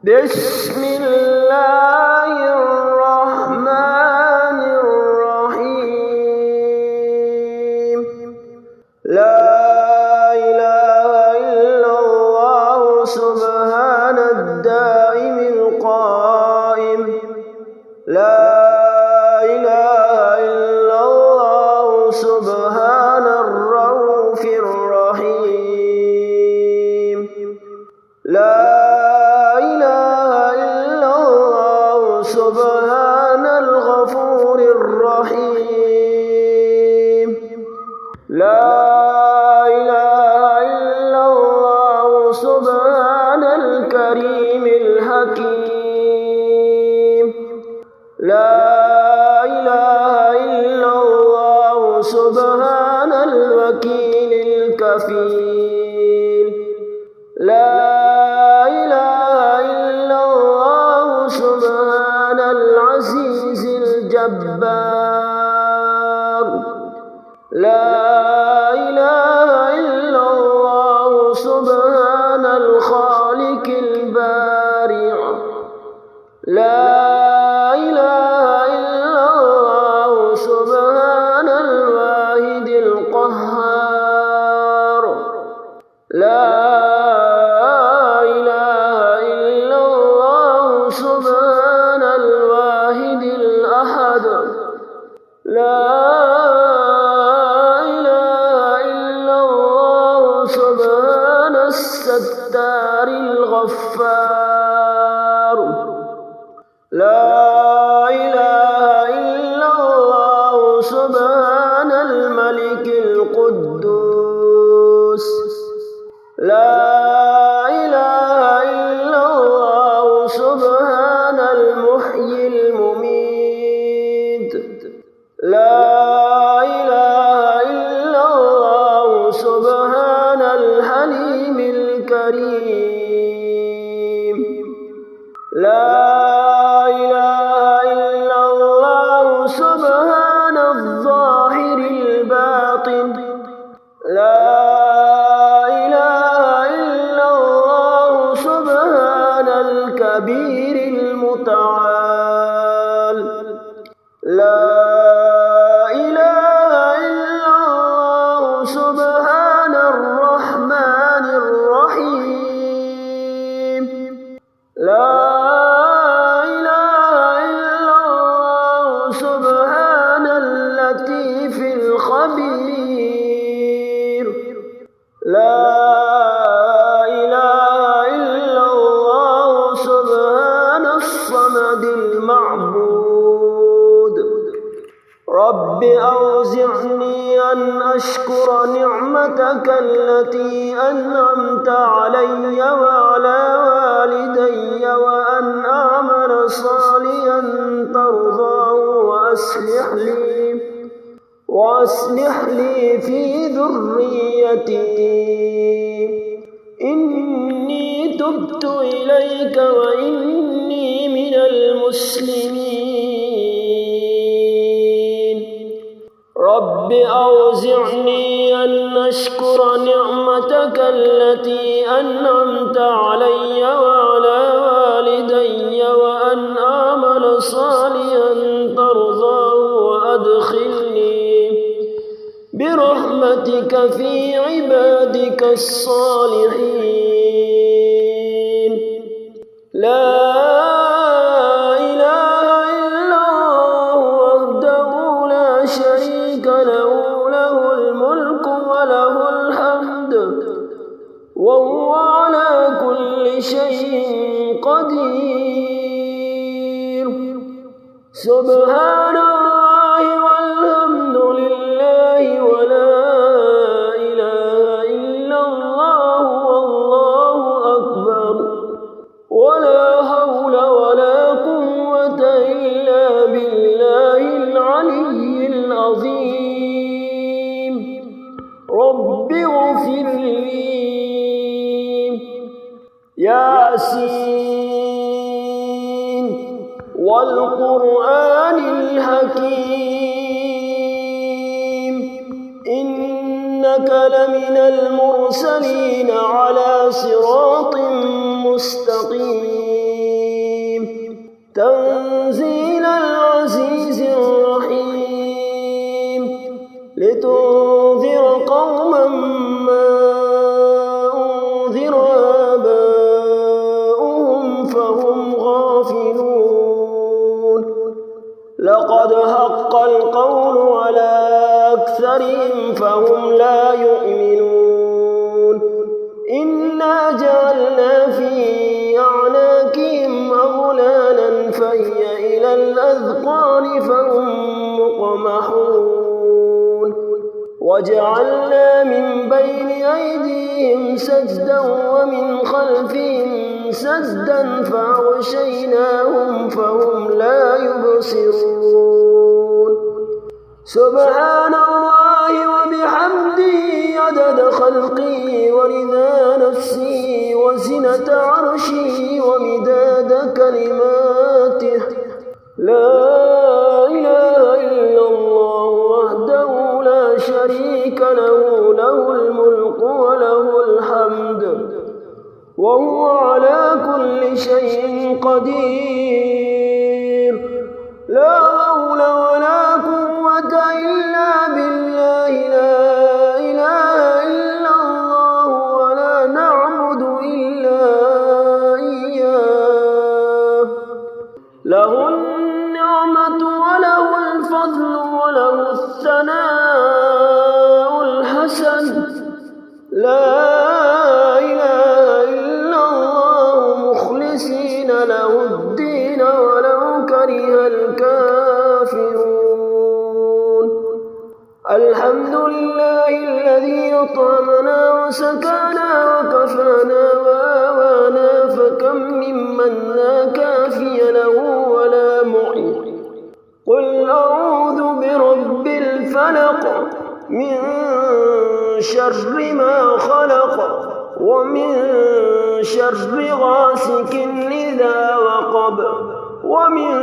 بسم الله الرحمن الرحيم. لا إله إلا الله سبحان الدائم القائم. لا إله إلا الله سبحان الرؤوف الرحيم. لا سبحان الغفور الرحيم. لا إله إلا الله سبحان الكريم الحكيم. لا إله إلا الله سبحان الوكيل الكفيل. لا إله إلا الله سبحان العزيز الجبار. لا إله إلا الله سبحان الخالق البارع. لا إله إلا الله سبحان الواحد القهار. لا إله إلا الله سبحان الواحد الأحد. لا إله إلا الله سبحان الستار الغفار. لا إله إلا الله سبحان الملك القدوس. لا إله إلا الله سبحان المحيي المميت. لا إله إلا الله سبحان الحليم الكريم. لا إله إلا الله سبحان الظاهر الباطن. لا إله إلا الله سبحان الكبير المتعال. لا إله إلا الله سبحان الرحمن الرحيم. لا إله إلا الله سبحان اللطيف الخبير. لا إله إلا الله سبحان الصمد المعبود. رب أوزعني أن أشكر نعمتك التي أنعمت علي وعلى والدي وأن أعمل صالحا ترضاه وأصلح لي في ذريتي إني تبت إليك وإني من المسلمين. رب أوزعني أن أشكر نعمتك التي أنعمت علي وعلى والدي وأن أعمل صالحا ترضاه وأدخلني برحمتك في عبادك الصالحين. لا إله إلا الله وحده لا شريك له. له الملك وله الحمد وهو على كل شيء قدير. سبحان الله والحمد لله ولا إله إلا الله والله أكبر. ولا حول ولا قوة إلا بالله العلي العظيم. رب اغفر لي. ياسين والقرآن الحكيم. إنك لمن المرسلين على صراط مستقيم. تنزيل العزيز الرحيم لتنذر قوما ما أنذر آباؤهم فهم غافلون لقد حق القول على أكثرهم فهم لا يؤمنون إنا جعلنا في أعناقهم أغلالا فهي إلى الأذقان فهم مقمحون وجعلنا من بين أيديهم سدا ومن خلفهم سدا فأغشيناهم فهم لا يبصرون سبحان الله وبحمده عدد خلقه ورضا نفسه وزنة عرشه ومداد كلماته لا إله إلا الله وحده لا شريك له له الملك وله الحمد وهو على كل شيء قدير لا حول ولا قوة إلا بالله لا إله إلا الله ولا نعبد إلا إياه له النعمة وله الفضل وله الثناء الحسن لا إله إلا الله مخلصين له الدين ولو كره الكافرون الحمد لله الذي أطعمنا وسكانا وكفانا وآوانا فكم ممن لا كافي له ولا معين قل أعوذ برب الفلق من شر ما خلق ومن شر غاسق إذا وقب ومن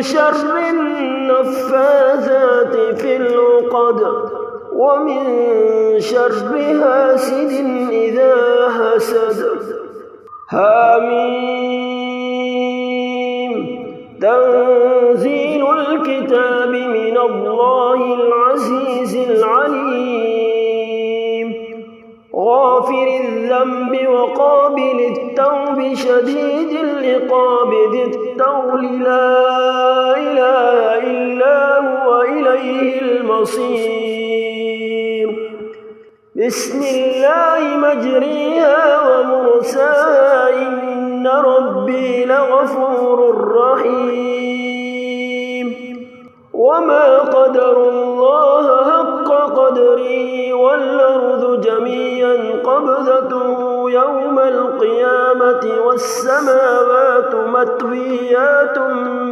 شر النفاثات في العقد ومن شر حاسد إذا حسد حميم تنزيل الكتاب من الله العزيز العليم غافر الذنب وقابل التوب شديد العقاب ذي الطول لا إله إلا هو إليه المصير بسم الله مجريها ومرساها إن ربي لغفور رحيم وما قدر الله حق قدره والأرض جميعا قبضته يوم القيامة والسماوات مطويات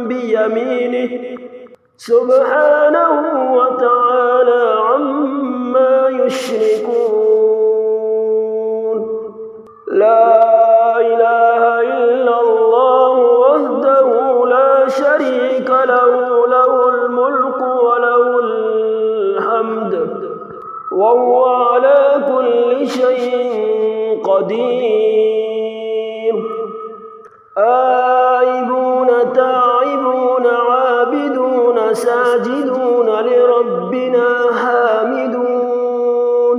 بيمينه سبحانه وتعالى عما يشركون لا إله إلا الله وحده لا شريك له له الملك وله الحمد وهو على كل شيء قدير آيبون تائبون عابدون ساجدون لربنا حامدون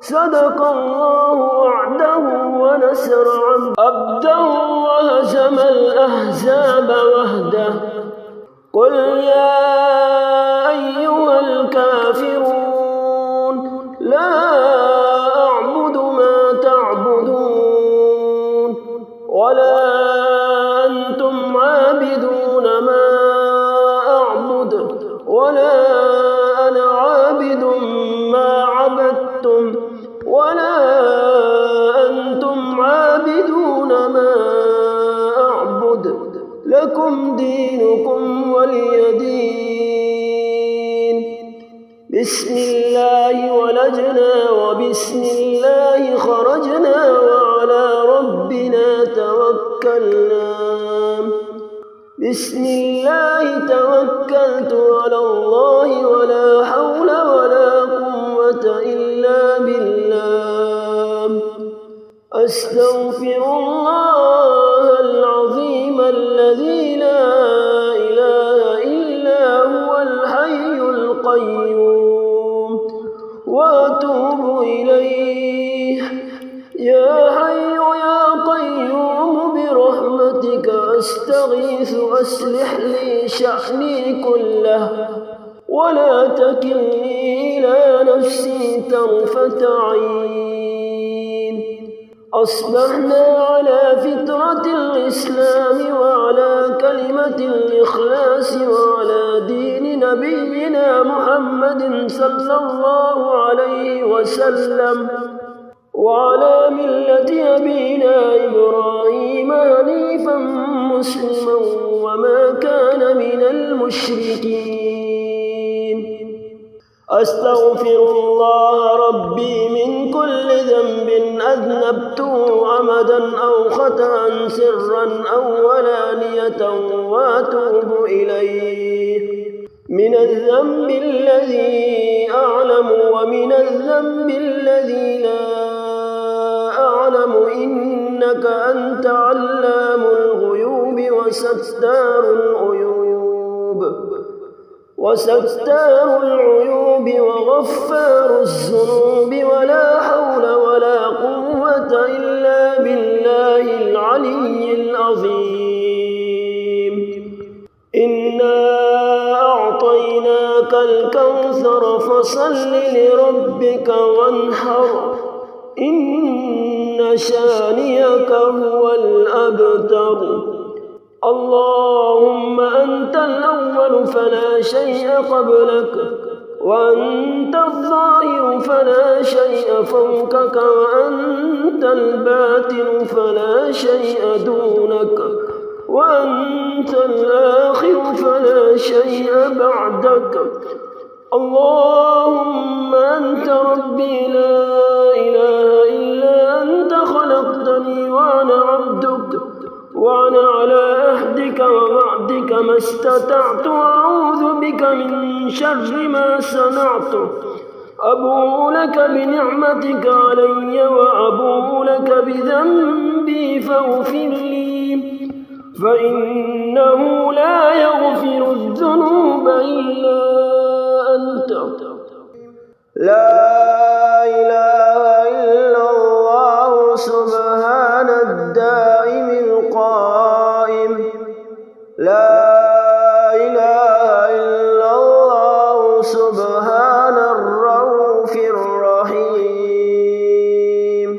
صدق الله وعده ونصر عبده وهزم الأحزاب وحده قل يا أيها الكافرون لا أعبد ما تعبدون ولا أنتم عابدون ما أعبد ولا أنا عابد ما عبدتم ولا أنتم عابدون ما أعبد لكم دينكم ولي دين بسم الله ولجنا وبسم الله خرجنا وعلى ربنا توكلنا بسم الله توكلت على الله ولا حول ولا قوة إلا بالله أستغفر الله العظيم الذي لا أستغيث أصلح لي شأني كله ولا تكلني إلى نفسي طرفة عين. أصبحنا على فطرة الإسلام وعلى كلمة الإخلاص وعلى دين نبينا محمد صلى الله عليه وسلم وعلى ملة أبينا إبراهيم حنيفا مسلما وما كان من المشركين. أستغفر الله ربي من كل ذنب أذنبته عمدا أو خطأ سرا أو علانية وأتوب إليه، من الذنب الذي أعلم ومن الذنب الذي لا أعلم، إنك أنت علام الغيوب وستار العيوب وغفار الذنوب، ولا حول ولا قوة إلا بالله العلي العظيم. إنا أعطيناك الكوثر فصل لربك وانحر، إن شانئك هو الأبتر. اللهم أنت الأول فلا شيء قبلك، وأنت الظاهر فلا شيء فوقك، وأنت الباطن فلا شيء دونك، وأنت الآخر فلا شيء بعدك. اللهم أنت ربي لا إله إلا أنت، خلقتني وأنا عبدك، وأنا على عهدك ووعدك ما استطعت، أعوذ بك من شر ما صنعت. أبوء لك بنعمتك علي وأبوء لك بذنبي فاغفر لي، فإنه لا يغفر الذنوب إلا أنت. لا إله إلا الله سبحان الدائم القائم. لا إله إلا الله سبحان الرؤوف الرحيم.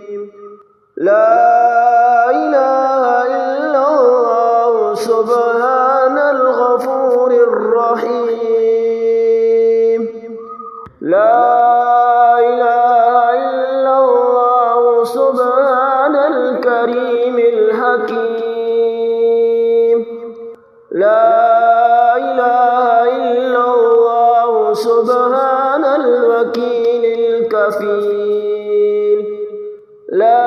لا إله إلا الله سبحان الغفور الرحيم. لا إله إلا الله سبحان الكريم الحكيم. لا إله إلا الله سبحان الوكيل الكفيل. لا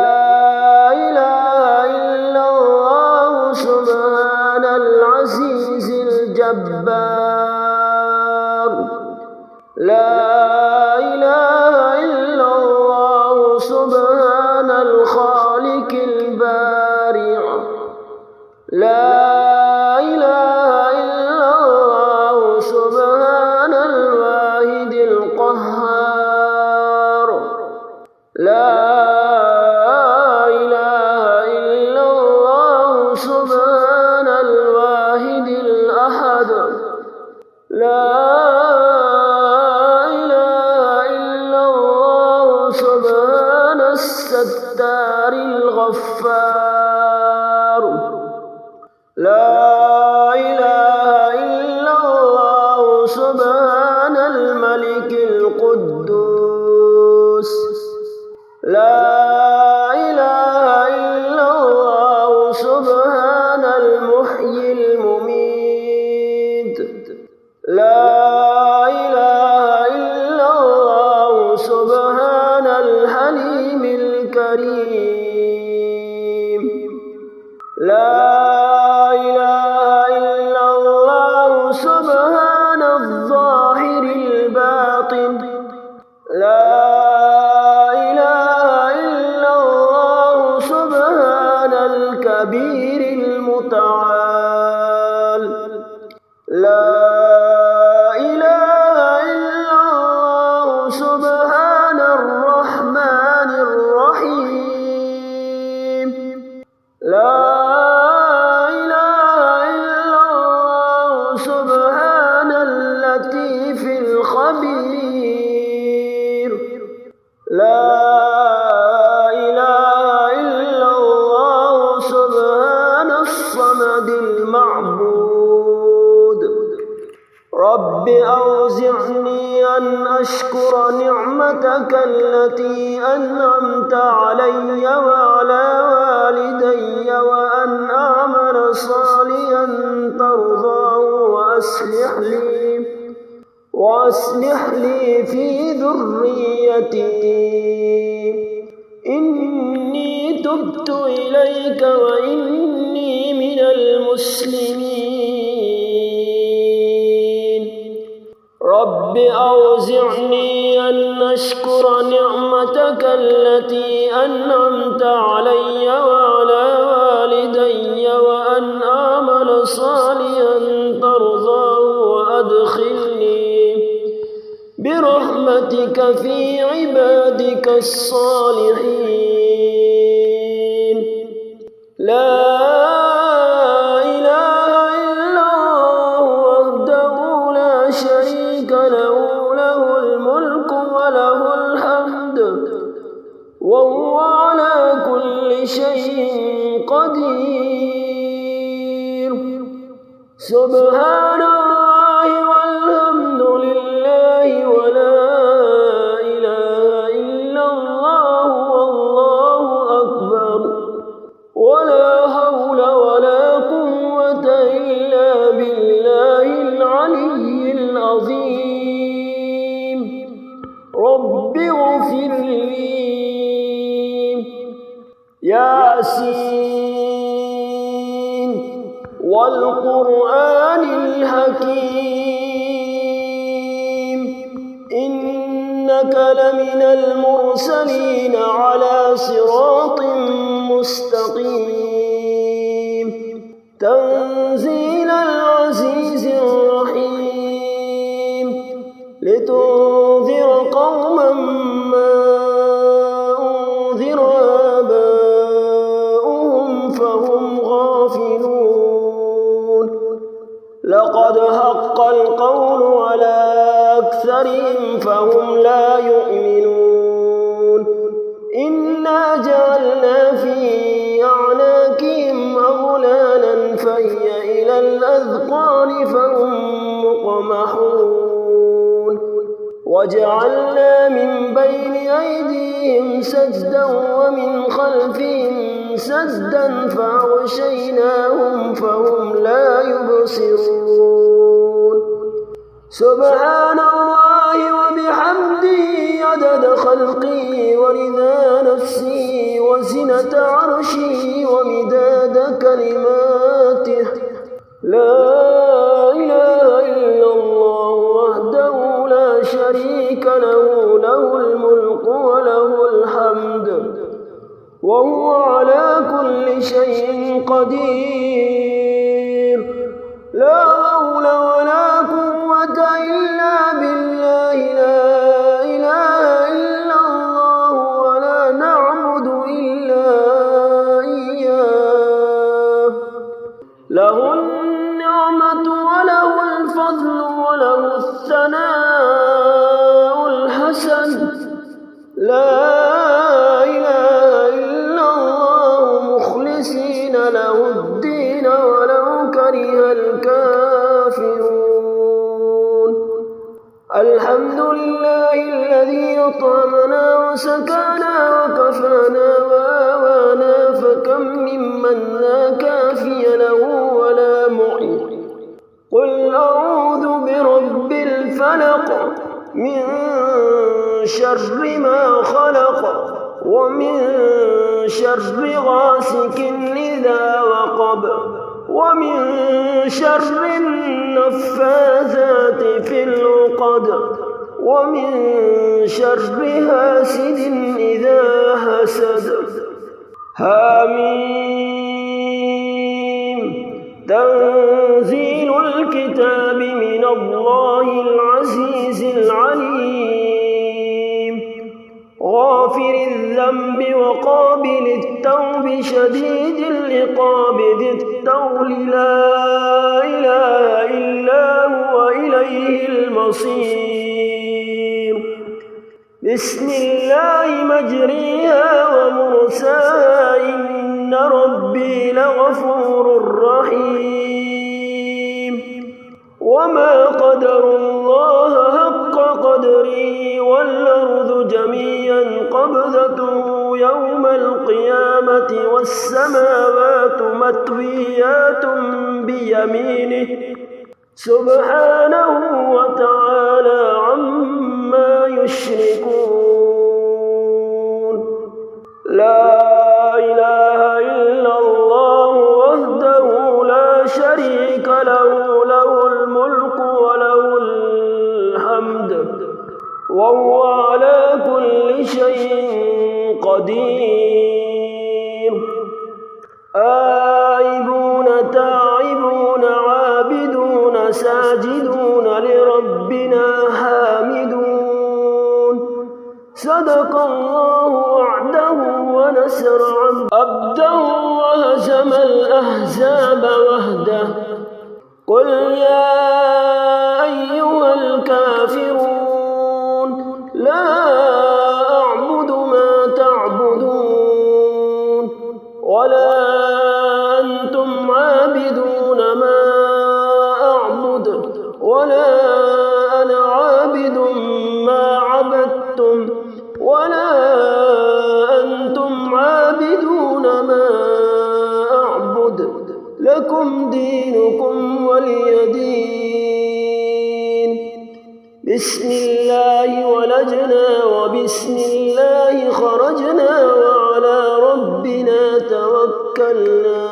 إله إلا الله سبحان العزيز الجبار. لا إله إلا الله سبحان الخالق البارع. لا إله إلا الله سبحان الواحد القهار. لا إله إلا الله سبحان الواحد الأحد. لا إله إلا الله سبحان الستار الغفار. لا إله إلا الله سبحان الملك القدوس. لا إله إلا الله سبحان المحيي المميت. لا إله إلا الله سبحان الحليم الكريم. لا إله إلا الله سبحان الظاهر الباطن. لا إله إلا الله سبحان الكبير المتعال. لا إله إلا الله سبحان الرحمن الرحيم. لا إله رب أوزعني أن أشكر نعمتك التي أنعمت علي وعلى والدي وأن أعمل صالحا ترضاه وأصلح لي في ذريتي إني تبت إليك وإني من المسلمين رب أوزعني أن أشكر نعمتك التي أنعمت علي وعلى والدي وأن أعمل صالحا ترضاه وأدخلني برحمتك في عبادك الصالحين لا إله إلا الله وحده لا شريك له له الملك وله الحمد وهو على كل شيء قدير سبحان الله والحمد لله ولا إله إلا الله والله أكبر ولا حول ولا قوة إلا بالله العلي العظيم رب اغفر لي ياسين والقرآن الحكيم إنك لمن المرسلين على صراط مستقيم تنزيل العزيز الرحيم لتنذر قوما ما أنذر آباؤهم فهم غافلون لقد حق القول على أكثرهم فهم لا يؤمنون إنا جعلنا في أعناقهم أغلالا فهي إلى الأذقان فهم مقمحون وجعلنا من بين أيديهم سدا ومن خلفهم سدا فأغشيناهم فهم لا يبصرون سبحان الله وبحمده عدد خلقه ورضا نفسه وزنة عرشه ومداد كلماته لا إله إلا الله وحده لا شريك له له الملك وله الحمد وهو على كل شيء قدير لا حول ولا قوة إلا بالله لا إله إلا الله ولا نعبد إلا إياه له النعمة وله الفضل وله الثناء الحسن لا إله إلا الله مخلصين له الدين ولو كره الكافرون الحمد لله الذي أطعمنا وسكانا وكفانا وآوانا فكم ممن لا كافي له ولا معين قل أعوذ برب الفلق من شر ما خلق ومن شر غاسق إذا وقب ومن شر النفاثات في العقد ومن شر حاسد إذا حسد حميم تنزيل الكتاب من الله العزيز العليم غافر الذنب وقابل التوب شديد العقاب ذي الطول لا إله إلا هو إليه المصير بسم الله مجريها ومرساها إن ربي لغفور رحيم وما قدروا الله حق قدره والأرض جميعا قبضته يوم القيامة والسماوات مطويات بيمينه سبحانه وتعالى عما يشركون. لا إله إلا الله وحده لا شريك له، له الملك وله الحمد وهو على كل شيء قدير. آيبون تائبون عابدون ساجدون لربنا حامدون. صدق الله وعده ونصر عبده وهزم الأحزاب وحده. قل يا أيها الكافرون لا أعبد ما تعبدون ولا أنتم عابدون ما أعبد ولا أنا عابد ما عبدتم ولا أنتم عابدون ما أعبد لكم دينكم ولي دين. بسم الله ولجنا وبسم الله خرجنا وعلى ربنا توكلنا.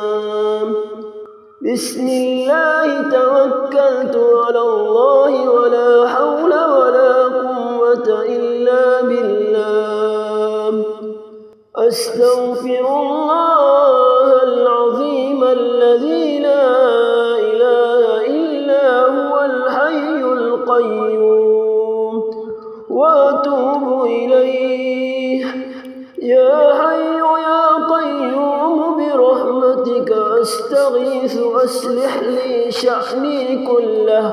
بسم الله توكلت على الله ولا حول ولا قوة إلا بالله. أستغفر الله العظيم الذي لا إله إلا هو الحي القيوم وأتوب إليه. يا حي يا قيوم برحمتك أستغيث أصلح لي شأني كله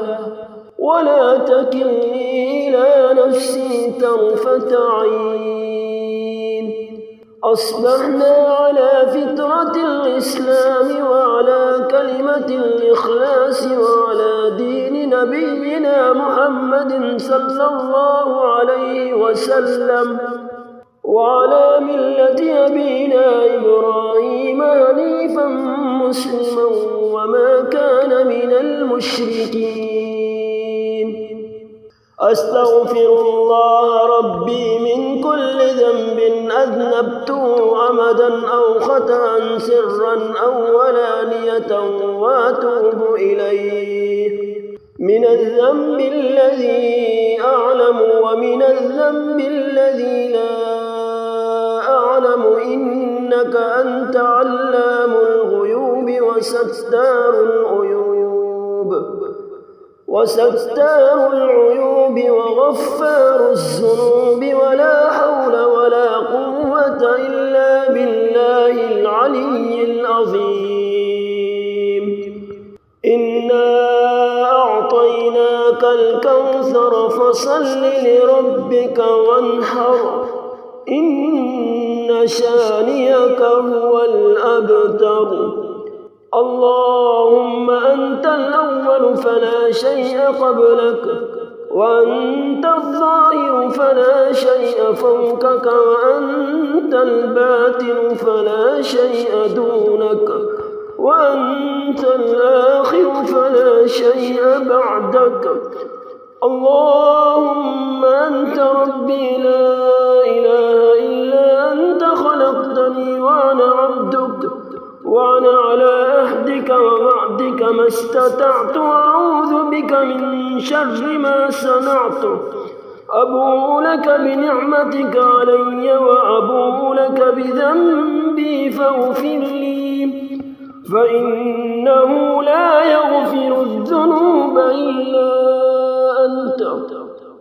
ولا تكلني إلى نفسي طرفة عين. أصبحنا على فطرة الإسلام وعلى كلمة الإخلاص وعلى دين نبينا محمد صلى الله عليه وسلم وعلى ملة أبينا إبراهيم حنيفا مسلما وما كان من المشركين. أستغفر الله ربي من كل ذنب أذنبته عمدا أو خطأ سرا أو علانية وأتوب إليه، من الذنب الذي أعلم ومن الذنب الذي لا أعلم، إنك أنت علام الغيوب وستار العيوب وغفار الذنوب، ولا حول ولا قوة إلا بالله العلي العظيم. إنا أعطيناك الكوثر فصل لربك وانحر، إن شانئك هو الأبتر. اللهم أنت الأول فلا شيء قبلك، وأنت الظاهر فلا شيء فوقك، وأنت الباطن فلا شيء دونك، وأنت الآخر فلا شيء بعدك. اللهم أنت ربي لا إله إلا أنت، خلقتني وأنا عبدك، وأنا على عهدك ووعدك ما استطعت، أعوذ بك من شر ما صنعت. أبوء لك بنعمتك علي وأبوء لك بذنبي فاغفر لي، فإنه لا يغفر الذنوب